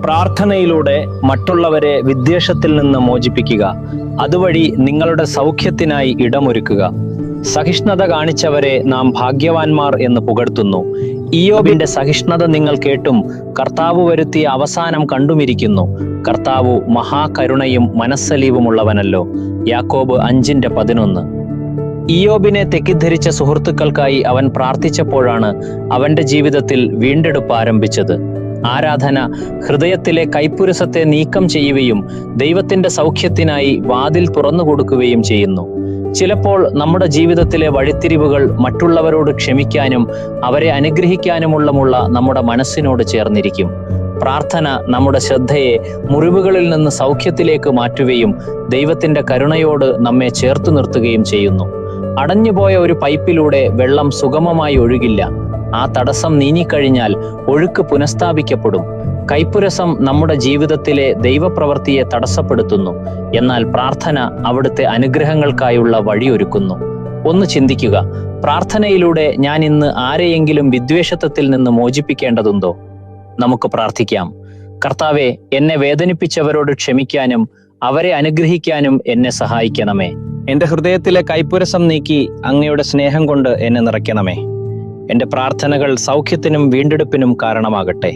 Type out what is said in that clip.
പ്രാർത്ഥനയിലൂടെ മറ്റുള്ളവരെ വിദ്വേഷത്തിൽ നിന്ന് മോചിപ്പിക്കുക. അതുവഴി നിങ്ങളുടെ സൗഖ്യത്തിനായി ഇടമൊരുക്കുക. സഹിഷ്ണുത കാണിച്ചവരെ നാം ഭാഗ്യവാന്മാർ എന്ന് പുകഴ്ത്തുന്നു. ഇയ്യോബിന്റെ സഹിഷ്ണുത നിങ്ങൾ കേട്ടും കർത്താവ് വരുത്തിയ അവസാനം കണ്ടുമിരിക്കുന്നു. കർത്താവ് മഹാകരുണയും മനസ്സലീവുമുള്ളവനല്ലോ. യാക്കോബ് 5:11. ഇയ്യോബിനെ തെറ്റിദ്ധരിച്ച സുഹൃത്തുക്കൾക്കായി അവൻ പ്രാർത്ഥിച്ചപ്പോഴാണ് അവന്റെ ജീവിതത്തിൽ വീണ്ടെടുപ്പ് ആരംഭിച്ചത്. ആരാധന ഹൃദയത്തിലെ കൈപ്പുരുസത്തെ നീക്കം ചെയ്യുകയും ദൈവത്തിന്റെ സൗഖ്യത്തിനായി വാതിൽ തുറന്നു കൊടുക്കുകയും ചെയ്യുന്നു. ചിലപ്പോൾ നമ്മുടെ ജീവിതത്തിലെ വഴിത്തിരിവുകൾ മറ്റുള്ളവരോട് ക്ഷമിക്കാനും അവരെ അനുഗ്രഹിക്കാനുമുള്ള നമ്മുടെ മനസ്സിനോട് ചേർന്നിരിക്കും. പ്രാർത്ഥന നമ്മുടെ ശ്രദ്ധയെ മുറിവുകളിൽ നിന്ന് സൗഖ്യത്തിലേക്ക് മാറ്റുകയും ദൈവത്തിന്റെ കരുണയോട് നമ്മെ ചേർത്തു നിർത്തുകയും ചെയ്യുന്നു. അടഞ്ഞുപോയ ഒരു പൈപ്പിലൂടെ വെള്ളം സുഗമമായി ഒഴുകില്ല. ആ തടസ്സം നീങ്ങിക്കഴിഞ്ഞാൽ ഒഴുക്ക് പുനഃസ്ഥാപിക്കപ്പെടും. കൈപ്പുരസം നമ്മുടെ ജീവിതത്തിലെ ദൈവപ്രവൃത്തിയെ തടസ്സപ്പെടുത്തുന്നു. എന്നാൽ പ്രാർത്ഥന അവിടുത്തെ അനുഗ്രഹങ്ങൾക്കായുള്ള വഴിയൊരുക്കുന്നു. ഒന്ന് ചിന്തിക്കുക, പ്രാർത്ഥനയിലൂടെ ഞാൻ ഇന്ന് ആരെയെങ്കിലും വിദ്വേഷത്തിൽ നിന്ന് മോചിപ്പിക്കേണ്ടതുണ്ടോ? നമുക്ക് പ്രാർത്ഥിക്കാം. കർത്താവെ, എന്നെ വേദനിപ്പിച്ചവരോട് ക്ഷമിക്കാനും അവരെ അനുഗ്രഹിക്കാനും എന്നെ സഹായിക്കണമേ. എന്റെ ഹൃദയത്തിലെ കൈപ്പുരസം നീക്കി അങ്ങയുടെ സ്നേഹം കൊണ്ട് എന്നെ നിറയ്ക്കണമേ. എന്റെ പ്രാർത്ഥനകൾ സൗഖ്യത്തിനും വീണ്ടെടുപ്പിനും കാരണമാകട്ടെ.